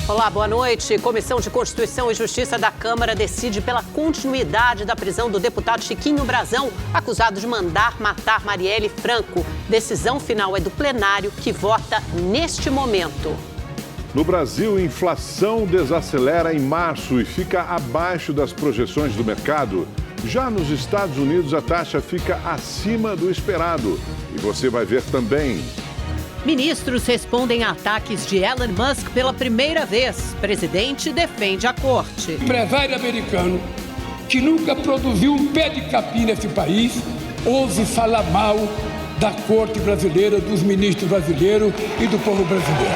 Olá, boa noite. Comissão de Constituição e Justiça da Câmara decide pela continuidade da prisão do deputado Chiquinho Brazão, acusado de mandar matar Marielle Franco. Decisão final é do plenário, que vota neste momento. No Brasil, a inflação desacelera em março e fica abaixo das projeções do mercado. Já nos Estados Unidos, a taxa fica acima do esperado. E você vai ver também. Ministros respondem a ataques de Elon Musk pela primeira vez. Presidente defende a corte. Empresário americano que nunca produziu um pé de capim nesse país, ouve falar mal da corte brasileira, dos ministros brasileiros e do povo brasileiro.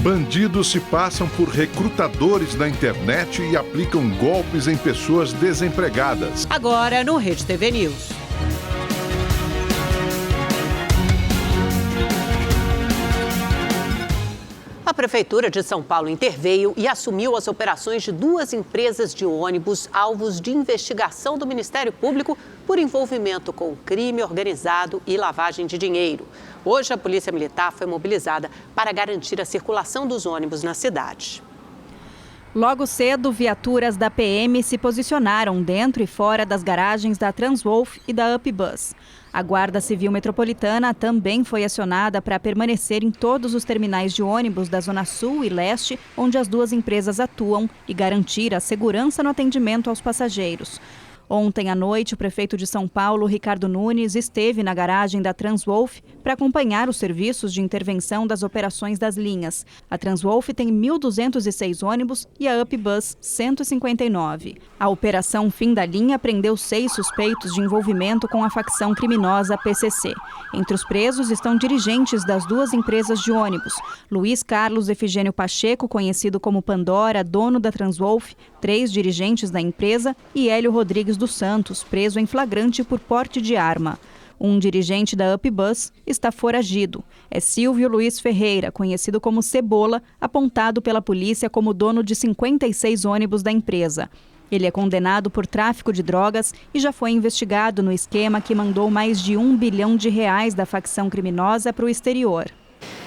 Bandidos se passam por recrutadores na internet e aplicam golpes em pessoas desempregadas. Agora no Rede TV News. A Prefeitura de São Paulo interveio e assumiu as operações de 2 empresas de ônibus alvos de investigação do Ministério Público por envolvimento com crime organizado e lavagem de dinheiro. Hoje, a Polícia Militar foi mobilizada para garantir a circulação dos ônibus na cidade. Logo cedo, viaturas da PM se posicionaram dentro e fora das garagens da Transwolf e da UpBus. A Guarda Civil Metropolitana também foi acionada para permanecer em todos os terminais de ônibus da Zona Sul e Leste, onde as 2 empresas atuam, e garantir a segurança no atendimento aos passageiros. Ontem à noite, o prefeito de São Paulo, Ricardo Nunes, esteve na garagem da Transwolf para acompanhar os serviços de intervenção das operações das linhas. A Transwolf tem 1.206 ônibus e a UpBus 159. A operação Fim da Linha prendeu 6 suspeitos de envolvimento com a facção criminosa PCC. Entre os presos estão dirigentes das 2 empresas de ônibus: Luiz Carlos Efigênio Pacheco, conhecido como Pandora, dono da Transwolf, 3 dirigentes da empresa, e Hélio Rodrigues dos Santos, preso em flagrante por porte de arma. Um dirigente da UpBus está foragido. É Silvio Luiz Ferreira, conhecido como Cebola, apontado pela polícia como dono de 56 ônibus da empresa. Ele é condenado por tráfico de drogas e já foi investigado no esquema que mandou mais de R$1 bilhão da facção criminosa para o exterior.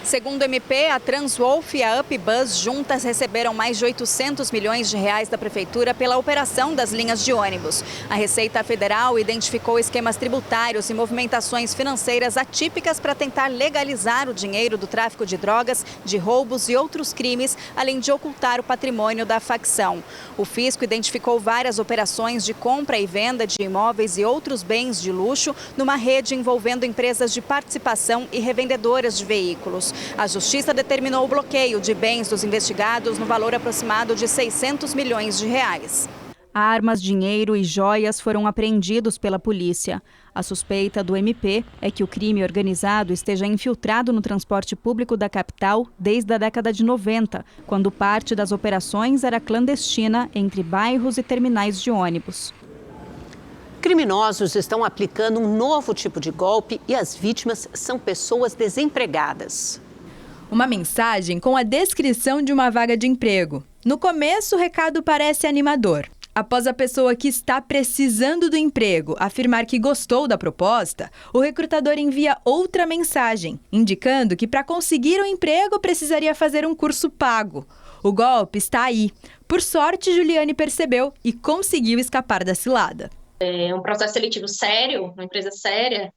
Segundo o MP, a Transwolf e a UpBus juntas receberam mais de R$800 milhões da Prefeitura pela operação das linhas de ônibus. A Receita Federal identificou esquemas tributários e movimentações financeiras atípicas para tentar legalizar o dinheiro do tráfico de drogas, de roubos e outros crimes, além de ocultar o patrimônio da facção. O fisco identificou várias operações de compra e venda de imóveis e outros bens de luxo numa rede envolvendo empresas de participação e revendedoras de veículos. A Justiça determinou o bloqueio de bens dos investigados no valor aproximado de R$600 milhões. Armas, dinheiro e joias foram apreendidos pela polícia. A suspeita do MP é que o crime organizado esteja infiltrado no transporte público da capital desde a década de 90, quando parte das operações era clandestina entre bairros e terminais de ônibus. Criminosos estão aplicando um novo tipo de golpe e as vítimas são pessoas desempregadas. Uma mensagem com a descrição de uma vaga de emprego. No começo, o recado parece animador. Após a pessoa que está precisando do emprego afirmar que gostou da proposta, o recrutador envia outra mensagem, indicando que para conseguir um emprego precisaria fazer um curso pago. O golpe está aí. Por sorte, Juliane percebeu e conseguiu escapar da cilada. É um processo seletivo sério, uma empresa séria,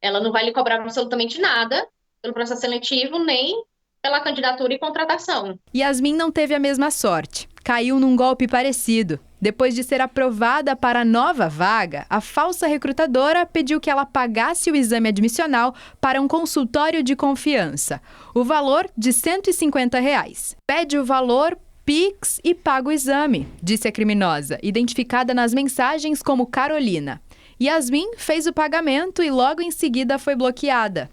ela não vai lhe cobrar absolutamente nada pelo processo seletivo, nem pela candidatura e contratação. Yasmin não teve a mesma sorte. Caiu num golpe parecido. Depois de ser aprovada para a nova vaga, a falsa recrutadora pediu que ela pagasse o exame admissional para um consultório de confiança. O valor de R$150. Pede o valor Pix e paga o exame, disse a criminosa, identificada nas mensagens como Carolina. Yasmin fez o pagamento e logo em seguida foi bloqueada.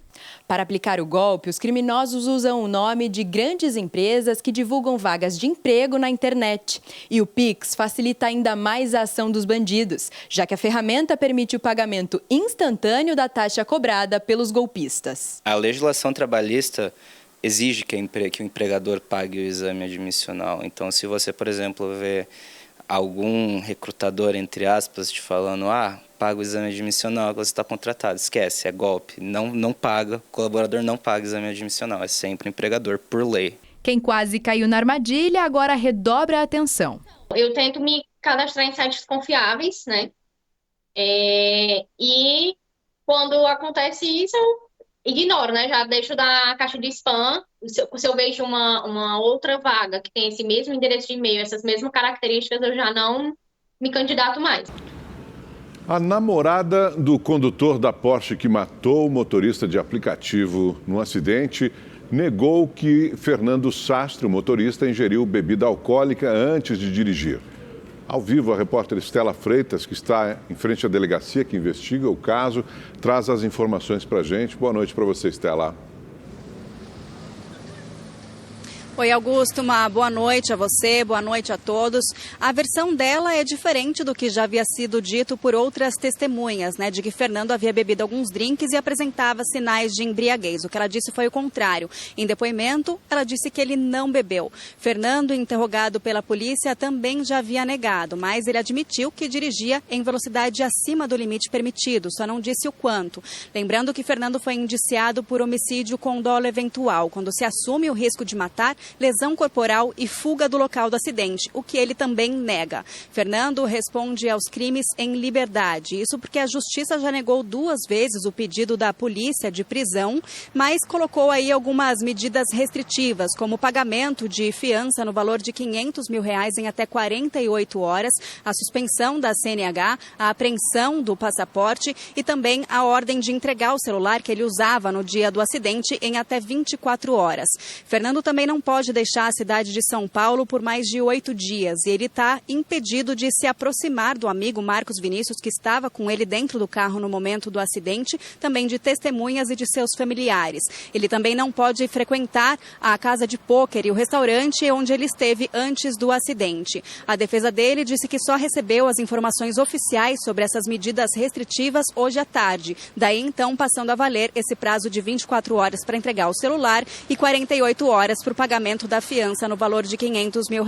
Para aplicar o golpe, os criminosos usam o nome de grandes empresas que divulgam vagas de emprego na internet. E o Pix facilita ainda mais a ação dos bandidos, já que a ferramenta permite o pagamento instantâneo da taxa cobrada pelos golpistas. A legislação trabalhista exige que o empregador pague o exame admissional. Então, se você, por exemplo, vê algum recrutador, entre aspas, te falando, paga o exame admissional que você está contratado, esquece, é golpe. Não paga, o colaborador não paga o exame admissional, é sempre o empregador, por lei. Quem quase caiu na armadilha agora redobra a atenção. Eu tento me cadastrar em sites confiáveis, né? E quando acontece isso, eu ignoro, né? Já deixo da caixa de spam. Se eu vejo uma outra vaga que tem esse mesmo endereço de e-mail, essas mesmas características, eu já não me candidato mais. A namorada do condutor da Porsche que matou o motorista de aplicativo no acidente negou que Fernando Sastre, o motorista, ingeriu bebida alcoólica antes de dirigir. Ao vivo, a repórter Estela Freitas, que está em frente à delegacia que investiga o caso, traz as informações para a gente. Boa noite para você, Estela. Oi, Augusto, uma boa noite a você, boa noite a todos. A versão dela é diferente do que já havia sido dito por outras testemunhas, né? De que Fernando havia bebido alguns drinks e apresentava sinais de embriaguez. O que ela disse foi o contrário. Em depoimento, ela disse que ele não bebeu. Fernando, interrogado pela polícia, também já havia negado, mas ele admitiu que dirigia em velocidade acima do limite permitido, só não disse o quanto. Lembrando que Fernando foi indiciado por homicídio com dolo eventual, quando se assume o risco de matar, lesão corporal e fuga do local do acidente, o que ele também nega. Fernando responde aos crimes em liberdade. Isso porque a justiça já negou 2 vezes o pedido da polícia de prisão, mas colocou aí algumas medidas restritivas, como o pagamento de fiança no valor de R$500 mil em até 48 horas, a suspensão da CNH, a apreensão do passaporte e também a ordem de entregar o celular que ele usava no dia do acidente em até 24 horas. Fernando também não pode deixar a cidade de São Paulo por mais de 8 dias e ele está impedido de se aproximar do amigo Marcos Vinícius, que estava com ele dentro do carro no momento do acidente, também de testemunhas e de seus familiares. Ele também não pode frequentar a casa de pôquer e o restaurante onde ele esteve antes do acidente. A defesa dele disse que só recebeu as informações oficiais sobre essas medidas restritivas hoje à tarde. Daí então passando a valer esse prazo de 24 horas para entregar o celular e 48 horas para o pagamento da fiança no valor de R$500 mil.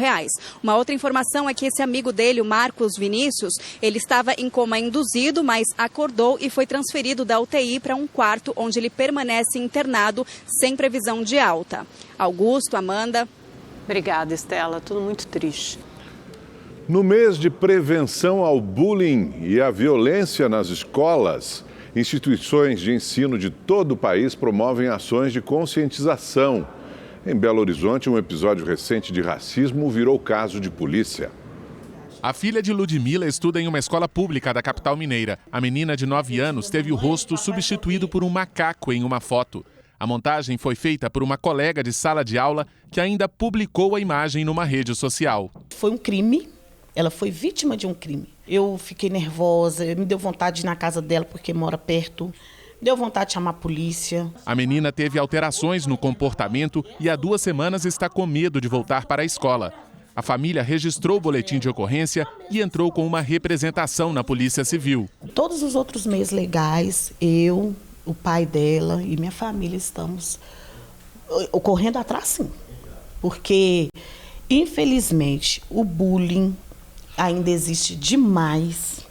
Uma outra informação é que esse amigo dele, o Marcos Vinícius, ele estava em coma induzido, mas acordou e foi transferido da UTI para um quarto onde ele permanece internado sem previsão de alta. Augusto, Amanda. Obrigada, Estela. Tudo muito triste. No mês de prevenção ao bullying e à violência nas escolas, instituições de ensino de todo o país promovem ações de conscientização. Em Belo Horizonte, um episódio recente de racismo virou caso de polícia. A filha de Ludmila estuda em uma escola pública da capital mineira. A menina de 9 anos teve o rosto substituído por um macaco em uma foto. A montagem foi feita por uma colega de sala de aula que ainda publicou a imagem numa rede social. Foi um crime, ela foi vítima de um crime. Eu fiquei nervosa, me deu vontade de ir na casa dela porque mora perto. Deu vontade de chamar a polícia. A menina teve alterações no comportamento e há 2 semanas está com medo de voltar para a escola. A família registrou o boletim de ocorrência e entrou com uma representação na Polícia Civil. Todos os outros meios legais, eu, o pai dela e minha família estamos correndo atrás, sim. Porque, infelizmente, o bullying ainda existe demais.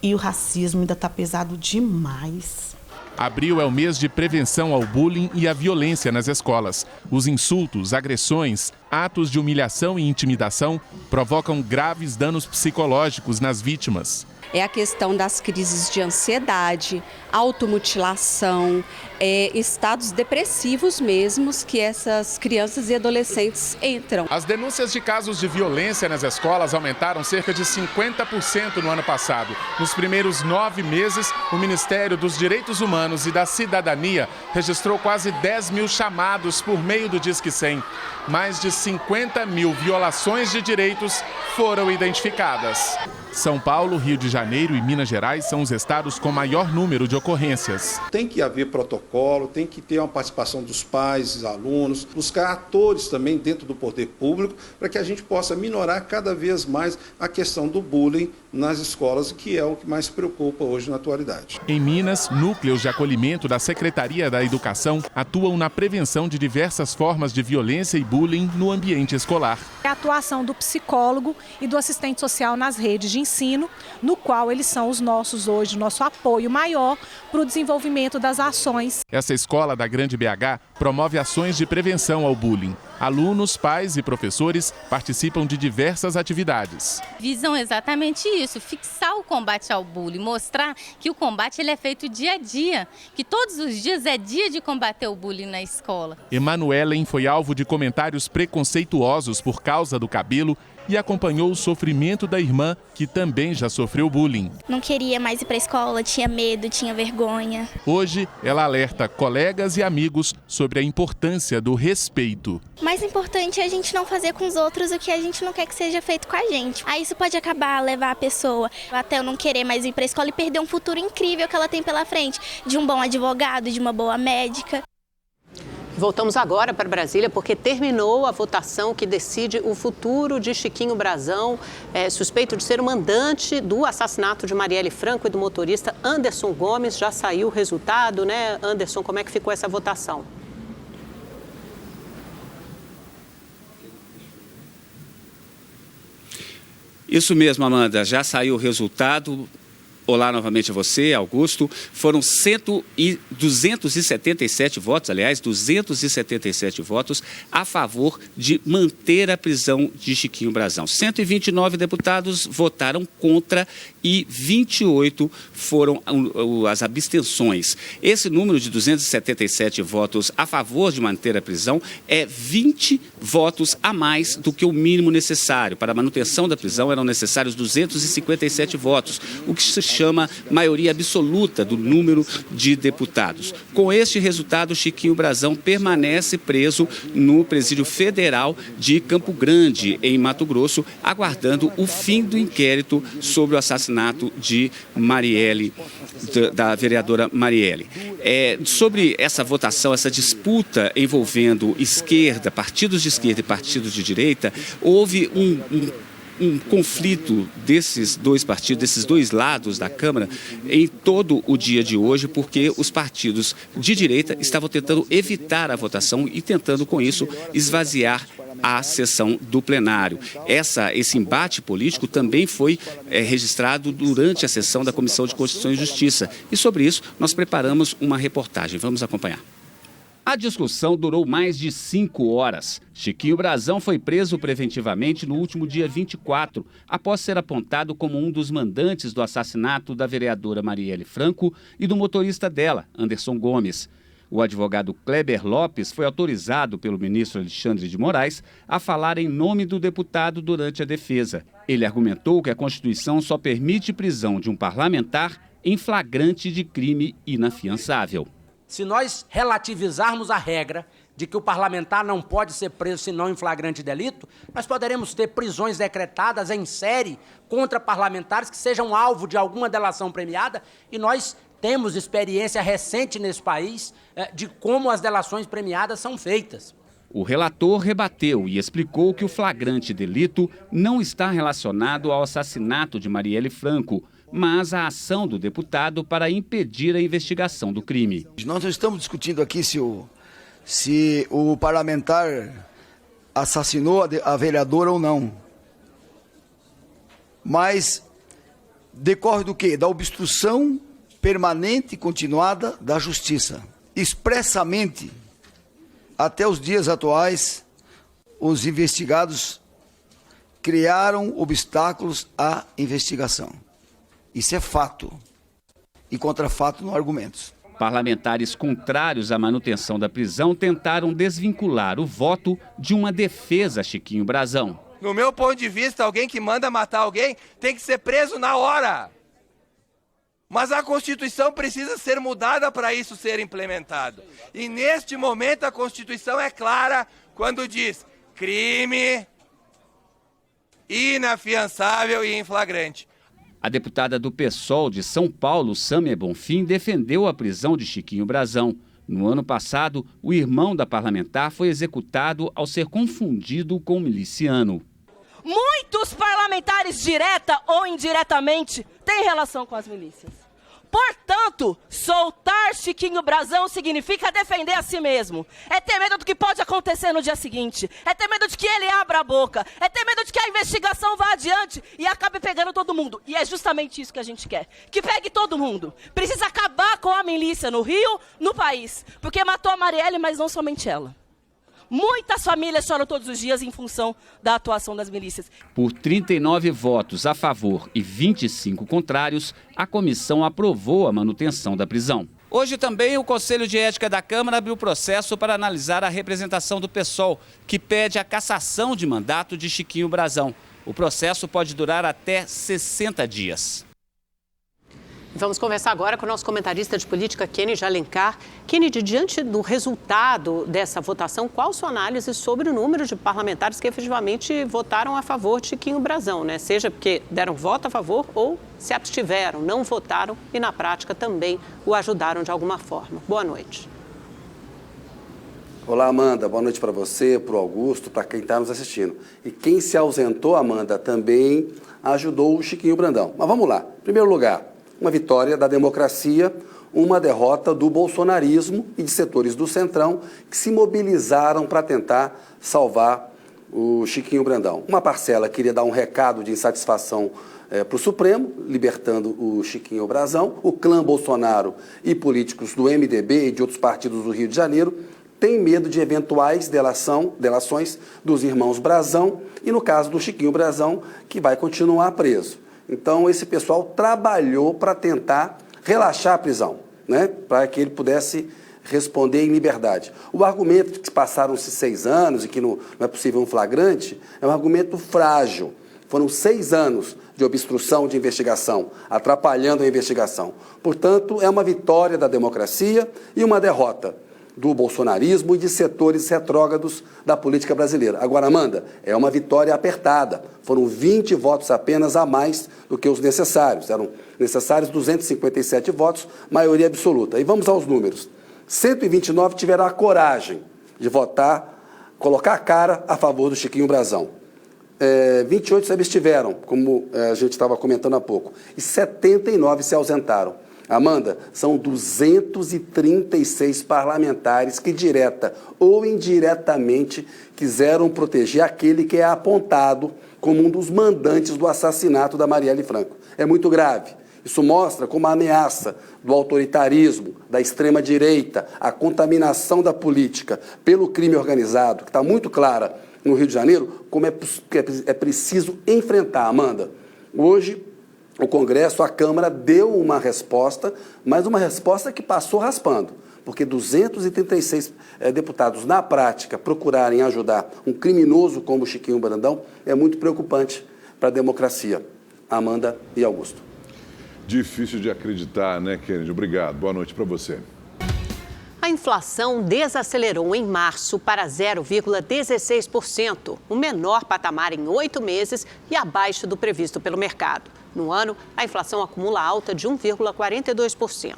E o racismo ainda está pesado demais. Abril é o mês de prevenção ao bullying e à violência nas escolas. Os insultos, agressões, atos de humilhação e intimidação provocam graves danos psicológicos nas vítimas. É a questão das crises de ansiedade, automutilação, estados depressivos mesmos que essas crianças e adolescentes entram. As denúncias de casos de violência nas escolas aumentaram cerca de 50% no ano passado. Nos primeiros 9 meses, o Ministério dos Direitos Humanos e da Cidadania registrou quase 10 mil chamados por meio do Disque 100. Mais de 50 mil violações de direitos foram identificadas. São Paulo, Rio de Janeiro e Minas Gerais são os estados com maior número de ocorrências. Tem que haver protocolo, tem que ter uma participação dos pais, dos alunos, buscar atores também dentro do poder público para que a gente possa minorar cada vez mais a questão do bullying nas escolas, que é o que mais preocupa hoje na atualidade. Em Minas, núcleos de acolhimento da Secretaria da Educação atuam na prevenção de diversas formas de violência e bullying no ambiente escolar. A atuação do psicólogo e do assistente social nas redes de ensino, no qual eles são os nossos hoje, o nosso apoio maior para o desenvolvimento das ações. Essa escola da Grande BH promove ações de prevenção ao bullying. Alunos, pais e professores participam de diversas atividades. Visam exatamente isso, fixar o combate ao bullying, mostrar que o combate ele é feito dia a dia, que todos os dias é dia de combater o bullying na escola. Emanuelen foi alvo de comentários preconceituosos por causa do cabelo e acompanhou o sofrimento da irmã, que também já sofreu bullying. Não queria mais ir para a escola, tinha medo, tinha vergonha. Hoje, ela alerta colegas e amigos sobre a importância do respeito. O mais importante é a gente não fazer com os outros o que a gente não quer que seja feito com a gente. Aí isso pode acabar, levar a pessoa até eu não querer mais ir para a escola e perder um futuro incrível que ela tem pela frente, de um bom advogado, de uma boa médica. Voltamos agora para Brasília porque terminou a votação que decide o futuro de Chiquinho Brazão, suspeito de ser o mandante do assassinato de Marielle Franco e do motorista Anderson Gomes. Já saiu o resultado, né, Anderson? Como é que ficou essa votação? Isso mesmo, Amanda. Já saiu o resultado. Olá novamente a você, Augusto. Foram 277 votos, aliás, 277 votos a favor de manter a prisão de Chiquinho Brazão. 129 deputados votaram contra e 28 foram as abstenções. Esse número de 277 votos a favor de manter a prisão é 20 votos a mais do que o mínimo necessário. Para a manutenção da prisão eram necessários 257 votos, o que se chama maioria absoluta do número de deputados. Com este resultado, Chiquinho Brazão permanece preso no Presídio Federal de Campo Grande, em Mato Grosso, aguardando o fim do inquérito sobre o assassinato de Marielle, da vereadora Marielle. Sobre essa votação, essa disputa envolvendo esquerda, partidos de esquerda e partidos de direita, houve um conflito desses dois partidos, desses dois lados da Câmara, em todo o dia de hoje, porque os partidos de direita estavam tentando evitar a votação e tentando, com isso, esvaziar a sessão do plenário. Esse embate político também foi registrado durante a sessão da Comissão de Constituição e Justiça. E sobre isso, nós preparamos uma reportagem. Vamos acompanhar. A discussão durou mais de 5 horas. Chiquinho Brazão foi preso preventivamente no último dia 24, após ser apontado como um dos mandantes do assassinato da vereadora Marielle Franco e do motorista dela, Anderson Gomes. O advogado Kleber Lopes foi autorizado pelo ministro Alexandre de Moraes a falar em nome do deputado durante a defesa. Ele argumentou que a Constituição só permite prisão de um parlamentar em flagrante de crime inafiançável. Se nós relativizarmos a regra de que o parlamentar não pode ser preso senão em flagrante delito, nós poderemos ter prisões decretadas em série contra parlamentares que sejam alvo de alguma delação premiada, e nós temos experiência recente nesse país de como as delações premiadas são feitas. O relator rebateu e explicou que o flagrante delito não está relacionado ao assassinato de Marielle Franco, mas a ação do deputado para impedir a investigação do crime. Nós não estamos discutindo aqui se o parlamentar assassinou a vereadora ou não. Mas decorre do quê? Da obstrução permanente e continuada da justiça. Expressamente, até os dias atuais, os investigados criaram obstáculos à investigação. Isso é fato. E contra fato não há argumentos. Parlamentares contrários à manutenção da prisão tentaram desvincular o voto de uma defesa a Chiquinho Brazão. No meu ponto de vista, alguém que manda matar alguém tem que ser preso na hora. Mas a Constituição precisa ser mudada para isso ser implementado. E neste momento a Constituição é clara quando diz crime inafiançável e em flagrante. A deputada do PSOL de São Paulo, Sâmia Bonfim, defendeu a prisão de Chiquinho Brazão. No ano passado, o irmão da parlamentar foi executado ao ser confundido com um miliciano. Muitos parlamentares, direta ou indiretamente, têm relação com as milícias. Portanto, soltar Chiquinho Brazão significa defender a si mesmo. É ter medo do que pode acontecer no dia seguinte. É ter medo de que ele abra a boca. É ter medo de que a investigação vá adiante e acabe pegando todo mundo. E é justamente isso que a gente quer. Que pegue todo mundo. Precisa acabar com a milícia no Rio, no país. Porque matou a Marielle, mas não somente ela. Muitas famílias choram todos os dias em função da atuação das milícias. Por 39 votos a favor e 25 contrários, a comissão aprovou a manutenção da prisão. Hoje também o Conselho de Ética da Câmara abriu processo para analisar a representação do PSOL, que pede a cassação de mandato de Chiquinho Brazão. O processo pode durar até 60 dias. Vamos conversar agora com o nosso comentarista de política, Kennedy Alencar. Kennedy, diante do resultado dessa votação, qual sua análise sobre o número de parlamentares que efetivamente votaram a favor de Chiquinho Brazão, né? Seja porque deram voto a favor ou se abstiveram, não votaram e na prática também o ajudaram de alguma forma. Boa noite. Olá, Amanda. Boa noite para você, para o Augusto, para quem está nos assistindo. E quem se ausentou, Amanda, também ajudou o Chiquinho Brandão. Mas vamos lá. Em primeiro lugar, uma vitória da democracia, uma derrota do bolsonarismo e de setores do Centrão que se mobilizaram para tentar salvar o Chiquinho Brandão. Uma parcela queria dar um recado de insatisfação para o Supremo, libertando o Chiquinho Brazão. O clã Bolsonaro e políticos do MDB e de outros partidos do Rio de Janeiro têm medo de eventuais delações dos irmãos Brazão e, no caso do Chiquinho Brazão, que vai continuar preso. Então, esse pessoal trabalhou para tentar relaxar a prisão, né? Para que ele pudesse responder em liberdade. O argumento de que passaram-se 6 anos e que não é possível um flagrante é um argumento frágil. Foram 6 anos de obstrução de investigação, atrapalhando a investigação. Portanto, é uma vitória da democracia e uma derrota do bolsonarismo e de setores retrógrados da política brasileira. Agora, Amanda, é uma vitória apertada. Foram 20 votos apenas a mais do que os necessários. Eram necessários 257 votos, maioria absoluta. E vamos aos números. 129 tiveram a coragem de votar, colocar a cara a favor do Chiquinho Brazão. 28 se abstiveram, como a gente estava comentando há pouco. E 79 se ausentaram. Amanda, são 236 parlamentares que, direta ou indiretamente, quiseram proteger aquele que é apontado como um dos mandantes do assassinato da Marielle Franco. É muito grave. Isso mostra como a ameaça do autoritarismo, da extrema-direita, a contaminação da política pelo crime organizado, que está muito clara no Rio de Janeiro, como é preciso enfrentar, Amanda. Hoje, o Congresso, a Câmara, deu uma resposta, mas uma resposta que passou raspando, porque 236 deputados, na prática, procurarem ajudar um criminoso como o Chiquinho Brandão é muito preocupante para a democracia. Amanda e Augusto. Difícil de acreditar, né, Kennedy? Obrigado. Boa noite para você. A inflação desacelerou em março para 0,16%, o menor patamar em 8 meses e abaixo do previsto pelo mercado. No ano, a inflação acumula alta de 1,42%.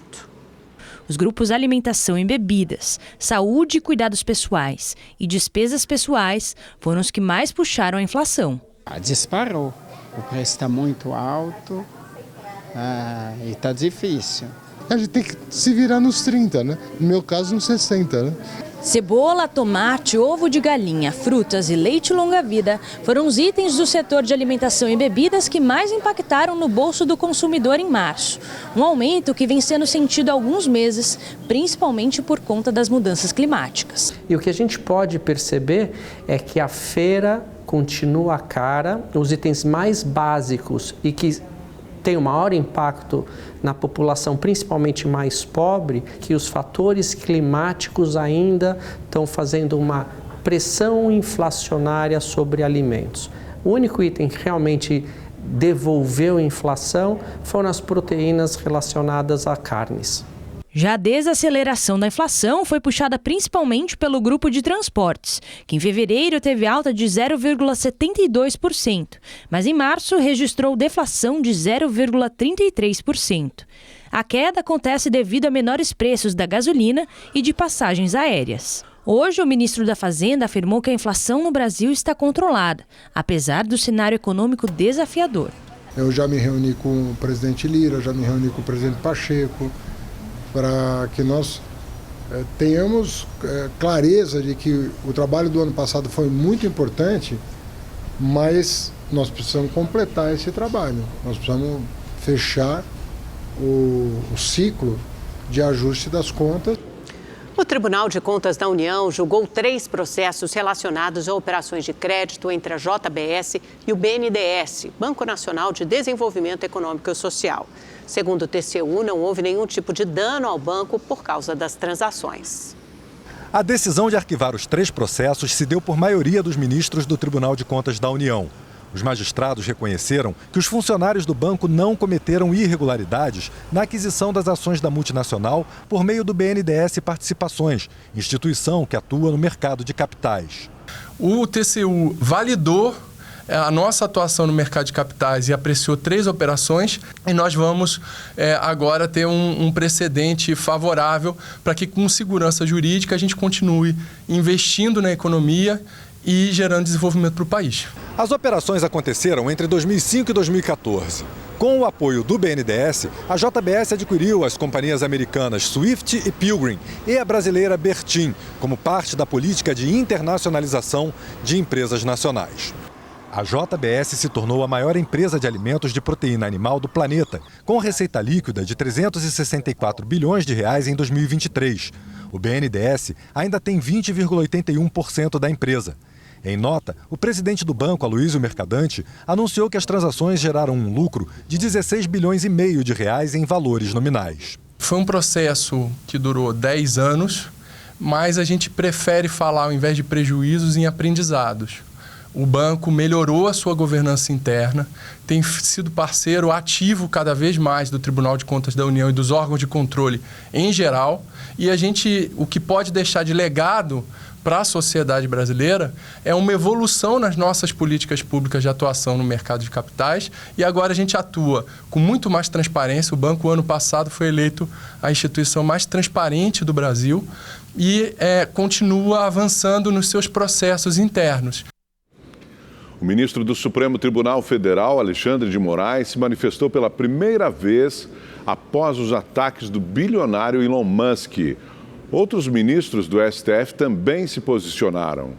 Os grupos alimentação e bebidas, saúde e cuidados pessoais e despesas pessoais foram os que mais puxaram a inflação. Disparou. O preço está muito alto e está difícil. A gente tem que se virar nos 30, né? No meu caso, nos 60, né? Cebola, tomate, ovo de galinha, frutas e leite longa-vida foram os itens do setor de alimentação e bebidas que mais impactaram no bolso do consumidor em março. Um aumento que vem sendo sentido há alguns meses, principalmente por conta das mudanças climáticas. E o que a gente pode perceber é que a feira continua cara, os itens mais básicos e que tem o maior impacto na população, principalmente mais pobre, que os fatores climáticos ainda estão fazendo uma pressão inflacionária sobre alimentos. O único item que realmente devolveu a inflação foram as proteínas relacionadas a carnes. Já a desaceleração da inflação foi puxada principalmente pelo grupo de transportes, que em fevereiro teve alta de 0,72%, mas em março registrou deflação de 0,33%. A queda acontece devido a menores preços da gasolina e de passagens aéreas. Hoje, o ministro da Fazenda afirmou que a inflação no Brasil está controlada, apesar do cenário econômico desafiador. Eu já me reuni com o presidente Lira, já me reuni com o presidente Pacheco, para que nós tenhamos clareza de que o trabalho do ano passado foi muito importante, mas nós precisamos completar esse trabalho. Nós precisamos fechar o ciclo de ajuste das contas. O Tribunal de Contas da União julgou 3 processos relacionados a operações de crédito entre a JBS e o BNDES, Banco Nacional de Desenvolvimento Econômico e Social. Segundo o TCU, não houve nenhum tipo de dano ao banco por causa das transações. A decisão de arquivar os 3 processos se deu por maioria dos ministros do Tribunal de Contas da União. Os magistrados reconheceram que os funcionários do banco não cometeram irregularidades na aquisição das ações da multinacional por meio do BNDES Participações, instituição que atua no mercado de capitais. O TCU validou a nossa atuação no mercado de capitais e apreciou 3 operações, e nós vamos agora ter um precedente favorável para que, com segurança jurídica, a gente continue investindo na economia e gerando desenvolvimento para o país. As operações aconteceram entre 2005 e 2014. Com o apoio do BNDES, a JBS adquiriu as companhias americanas Swift e Pilgrim e a brasileira Bertin, como parte da política de internacionalização de empresas nacionais. A JBS se tornou a maior empresa de alimentos de proteína animal do planeta, com receita líquida de 364 bilhões de reais em 2023. O BNDES ainda tem 20,81% da empresa. Em nota, o presidente do banco, Aloysio Mercadante, anunciou que as transações geraram um lucro de 16 bilhões e meio de reais em valores nominais. Foi um processo que durou 10 anos, mas a gente prefere falar, ao invés de prejuízos, em aprendizados. O banco melhorou a sua governança interna, tem sido parceiro ativo cada vez mais do Tribunal de Contas da União e dos órgãos de controle em geral. E o que pode deixar de legado para a sociedade brasileira é uma evolução nas nossas políticas públicas de atuação no mercado de capitais, e agora a gente atua com muito mais transparência. O banco, ano passado, foi eleito a instituição mais transparente do Brasil e continua avançando nos seus processos internos. O ministro do Supremo Tribunal Federal, Alexandre de Moraes, se manifestou pela primeira vez após os ataques do bilionário Elon Musk. Outros ministros do STF também se posicionaram.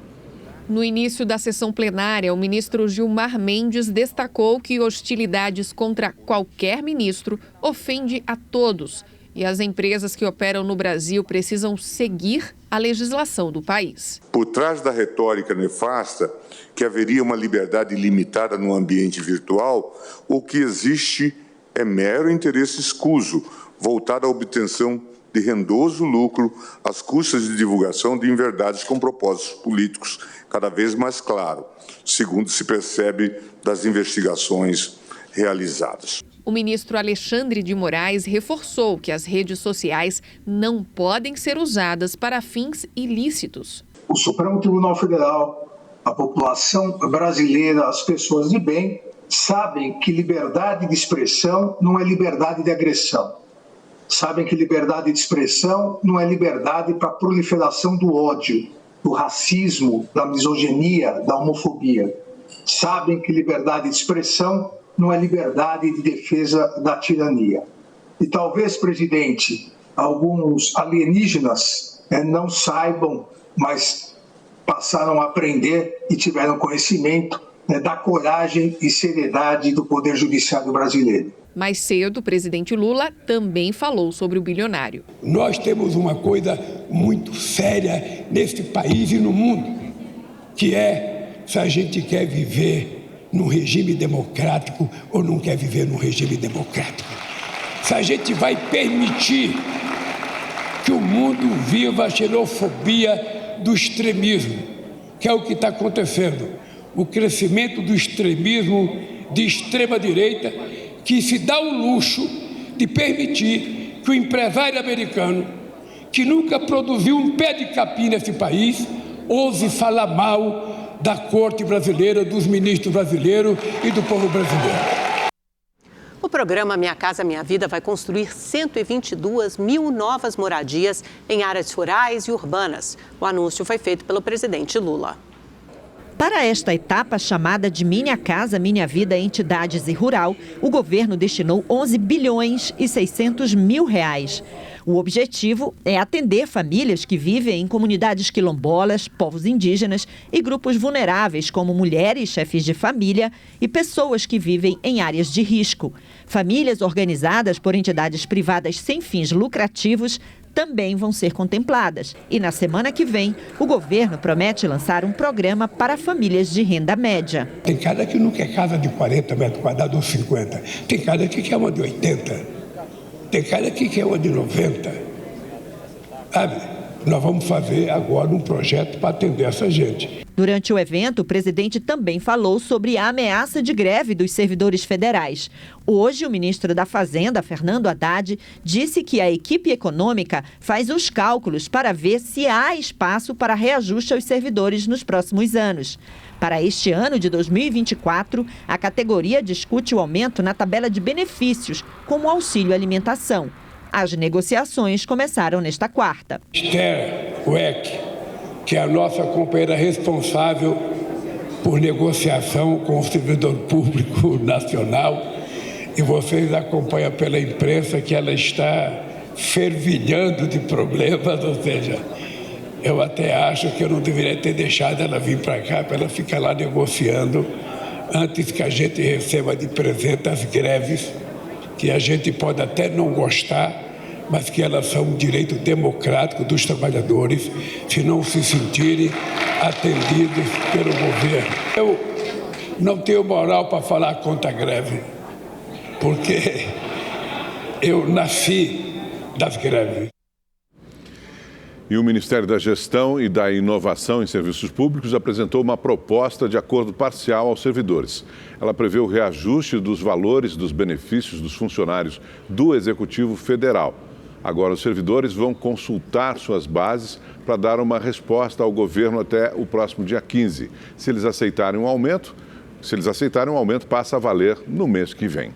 No início da sessão plenária, o ministro Gilmar Mendes destacou que hostilidades contra qualquer ministro ofende a todos. E as empresas que operam no Brasil precisam seguir a legislação do país. Por trás da retórica nefasta, que haveria uma liberdade limitada no ambiente virtual, o que existe é mero interesse escuso, voltado à obtenção de rendoso lucro às custas de divulgação de inverdades com propósitos políticos cada vez mais claro, segundo se percebe das investigações realizadas. O ministro Alexandre de Moraes reforçou que as redes sociais não podem ser usadas para fins ilícitos. O Supremo Tribunal Federal, a população brasileira, as pessoas de bem, sabem que liberdade de expressão não é liberdade de agressão. Sabem que liberdade de expressão não é liberdade para a proliferação do ódio, do racismo, da misoginia, da homofobia. Sabem que liberdade de expressão não é liberdade de defesa da tirania. E talvez, presidente, alguns alienígenas não saibam, mas passaram a aprender e tiveram conhecimento da coragem e seriedade do Poder Judiciário brasileiro. Mais cedo, o presidente Lula também falou sobre o bilionário. Nós temos uma coisa muito séria neste país e no mundo, que é se a gente quer viver num regime democrático ou não quer viver num regime democrático. Se a gente vai permitir que o mundo viva a xenofobia do extremismo, que é o que está acontecendo, o crescimento do extremismo de extrema-direita, que se dá o luxo de permitir que o empresário americano, que nunca produziu um pé de capim nesse país, ouse falar mal da corte brasileira, dos ministros brasileiros e do povo brasileiro. O programa Minha Casa Minha Vida vai construir 122 mil novas moradias em áreas rurais e urbanas. O anúncio foi feito pelo presidente Lula. Para esta etapa, chamada de Minha Casa, Minha Vida, Entidades e Rural, o governo destinou 11 bilhões e 600 mil reais. O objetivo é atender famílias que vivem em comunidades quilombolas, povos indígenas e grupos vulneráveis, como mulheres, chefes de família e pessoas que vivem em áreas de risco. Famílias organizadas por entidades privadas sem fins lucrativos também vão ser contempladas. E na semana que vem, o governo promete lançar um programa para famílias de renda média. Tem cada que não quer casa de 40 metros quadrados ou 50. Tem cada que quer uma de 80. Tem cara que quer uma de 90, sabe? Nós vamos fazer agora um projeto para atender essa gente. Durante o evento, o presidente também falou sobre a ameaça de greve dos servidores federais. Hoje, o ministro da Fazenda, Fernando Haddad, disse que a equipe econômica faz os cálculos para ver se há espaço para reajuste aos servidores nos próximos anos. Para este ano de 2024, a categoria discute o aumento na tabela de benefícios, como o auxílio alimentação. As negociações começaram nesta quarta. Esther Weck, que é a nossa companheira responsável por negociação com o servidor público nacional, e vocês acompanham pela imprensa que ela está fervilhando de problemas, ou seja, eu até acho que eu não deveria ter deixado ela vir para cá, para ela ficar lá negociando, antes que a gente receba de presente as greves, que a gente pode até não gostar, mas que elas são um direito democrático dos trabalhadores, se não se sentirem atendidos pelo governo. Eu não tenho moral para falar contra a greve, porque eu nasci das greves. E o Ministério da Gestão e da Inovação em Serviços Públicos apresentou uma proposta de acordo parcial aos servidores. Ela prevê o reajuste dos valores dos benefícios dos funcionários do Executivo Federal. Agora, os servidores vão consultar suas bases para dar uma resposta ao governo até o próximo dia 15. Se eles aceitarem um aumento, passa a valer no mês que vem.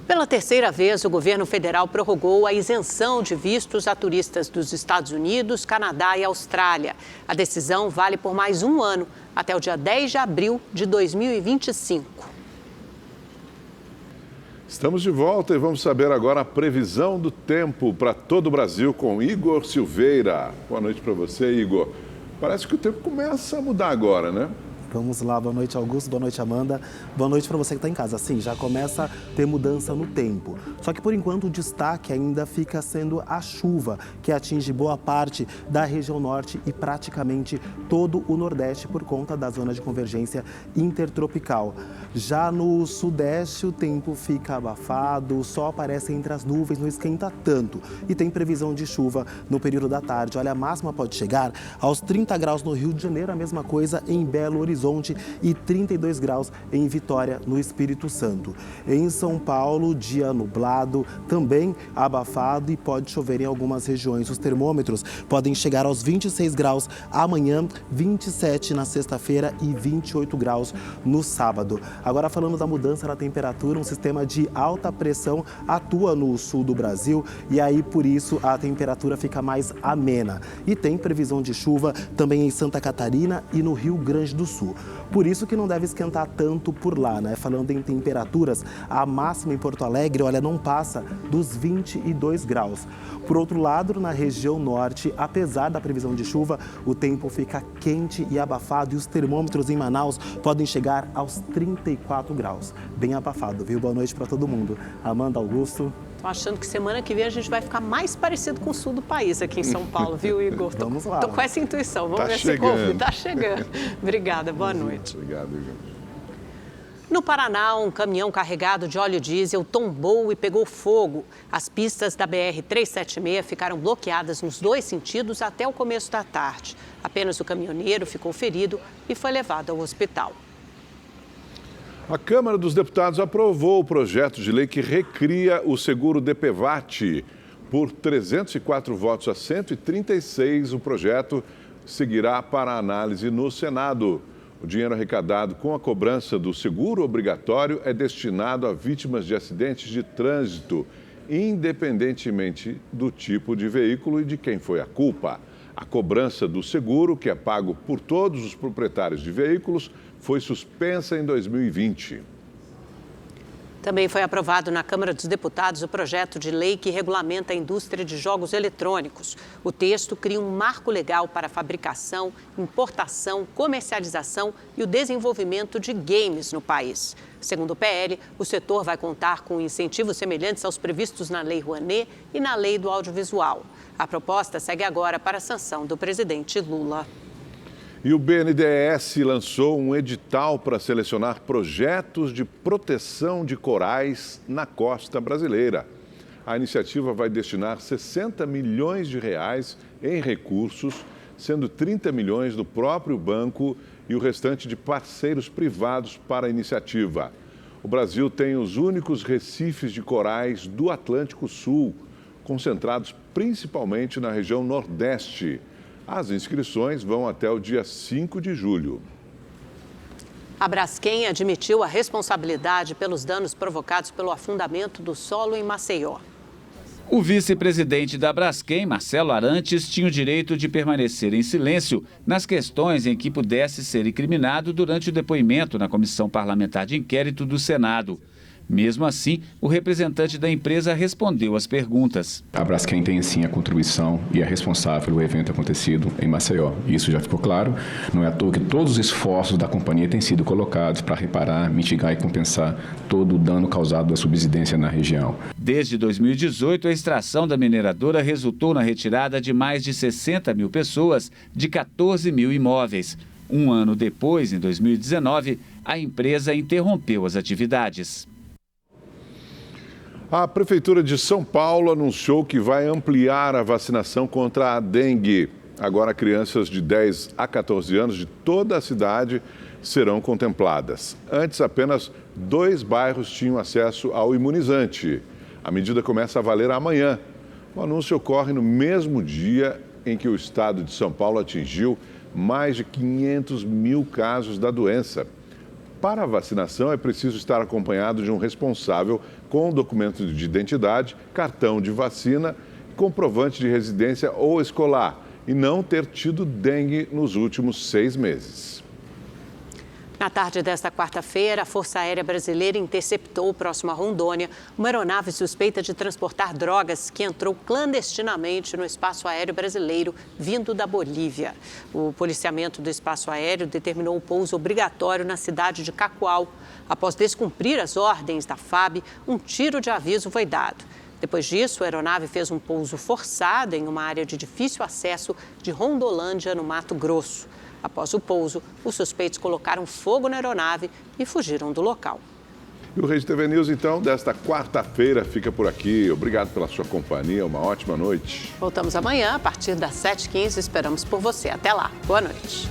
Pela terceira vez, o governo federal prorrogou a isenção de vistos a turistas dos Estados Unidos, Canadá e Austrália. A decisão vale por mais um ano, até o dia 10 de abril de 2025. Estamos de volta e vamos saber agora a previsão do tempo para todo o Brasil com Igor Silveira. Boa noite para você, Igor. Parece que o tempo começa a mudar agora, né? Vamos lá, boa noite Augusto, boa noite Amanda, boa noite para você que está em casa. Sim, já começa a ter mudança no tempo, só que por enquanto o destaque ainda fica sendo a chuva, que atinge boa parte da região norte e praticamente todo o nordeste por conta da zona de convergência intertropical. Já no sudeste o tempo fica abafado, o sol aparece entre as nuvens, não esquenta tanto e tem previsão de chuva no período da tarde. Olha, a máxima pode chegar aos 30 graus no Rio de Janeiro, a mesma coisa em Belo Horizonte e 32 graus em Vitória, no Espírito Santo. Em São Paulo, dia nublado, também abafado e pode chover em algumas regiões. Os termômetros podem chegar aos 26 graus amanhã, 27 na sexta-feira e 28 graus no sábado. Agora, falando da mudança na temperatura, um sistema de alta pressão atua no sul do Brasil e aí, por isso, a temperatura fica mais amena. E tem previsão de chuva também em Santa Catarina e no Rio Grande do Sul. Por isso que não deve esquentar tanto por lá, né? Falando em temperaturas, a máxima em Porto Alegre, olha, não passa dos 22 graus. Por outro lado, na região norte, apesar da previsão de chuva, o tempo fica quente e abafado e os termômetros em Manaus podem chegar aos 34 graus. Bem abafado, viu? Boa noite para todo mundo. Amanda, Augusto. Tô achando que semana que vem a gente vai ficar mais parecido com o sul do país aqui em São Paulo, viu, Igor? Vamos lá. Tô com essa intuição. Vamos ver chegando. se confia. Tá chegando. Obrigada, boa noite. Obrigado, Igor. No Paraná, um caminhão carregado de óleo diesel tombou e pegou fogo. As pistas da BR-376 ficaram bloqueadas nos dois sentidos até o começo da tarde. Apenas o caminhoneiro ficou ferido e foi levado ao hospital. A Câmara dos Deputados aprovou o projeto de lei que recria o seguro DPVAT. Por 304 votos a 136, o projeto seguirá para análise no Senado. O dinheiro arrecadado com a cobrança do seguro obrigatório é destinado a vítimas de acidentes de trânsito, independentemente do tipo de veículo e de quem foi a culpa. A cobrança do seguro, que é pago por todos os proprietários de veículos, foi suspensa em 2020. Também foi aprovado na Câmara dos Deputados o projeto de lei que regulamenta a indústria de jogos eletrônicos. O texto cria um marco legal para a fabricação, importação, comercialização e o desenvolvimento de games no país. Segundo o PL, o setor vai contar com incentivos semelhantes aos previstos na Lei Rouanet e na Lei do Audiovisual. A proposta segue agora para a sanção do presidente Lula. E o BNDES lançou um edital para selecionar projetos de proteção de corais na costa brasileira. A iniciativa vai destinar 60 milhões de reais em recursos, sendo 30 milhões do próprio banco e o restante de parceiros privados para a iniciativa. O Brasil tem os únicos recifes de corais do Atlântico Sul, concentrados principalmente na região Nordeste. As inscrições vão até o dia 5 de julho. A Braskem admitiu a responsabilidade pelos danos provocados pelo afundamento do solo em Maceió. O vice-presidente da Braskem, Marcelo Arantes, tinha o direito de permanecer em silêncio nas questões em que pudesse ser incriminado durante o depoimento na Comissão Parlamentar de Inquérito do Senado. Mesmo assim, o representante da empresa respondeu às perguntas. A Braskem tem sim a contribuição e é responsável pelo evento acontecido em Maceió. Isso já ficou claro. Não é à toa que todos os esforços da companhia têm sido colocados para reparar, mitigar e compensar todo o dano causado da subsidência na região. Desde 2018, a extração da mineradora resultou na retirada de mais de 60 mil pessoas de 14 mil imóveis. Um ano depois, em 2019, a empresa interrompeu as atividades. A Prefeitura de São Paulo anunciou que vai ampliar a vacinação contra a dengue. Agora, crianças de 10 a 14 anos de toda a cidade serão contempladas. Antes, apenas 2 bairros tinham acesso ao imunizante. A medida começa a valer amanhã. O anúncio ocorre no mesmo dia em que o estado de São Paulo atingiu mais de 500 mil casos da doença. Para a vacinação, é preciso estar acompanhado de um responsável com documento de identidade, cartão de vacina, comprovante de residência ou escolar e não ter tido dengue nos últimos 6 meses. Na tarde desta quarta-feira, a Força Aérea Brasileira interceptou, próximo a Rondônia, uma aeronave suspeita de transportar drogas que entrou clandestinamente no espaço aéreo brasileiro, vindo da Bolívia. O policiamento do espaço aéreo determinou o pouso obrigatório na cidade de Cacoal. Após descumprir as ordens da FAB, um tiro de aviso foi dado. Depois disso, a aeronave fez um pouso forçado em uma área de difícil acesso de Rondolândia, no Mato Grosso. Após o pouso, os suspeitos colocaram fogo na aeronave e fugiram do local. E o Rede TV News, então, desta quarta-feira fica por aqui. Obrigado pela sua companhia, uma ótima noite. Voltamos amanhã, a partir das 7h15. Esperamos por você. Até lá. Boa noite.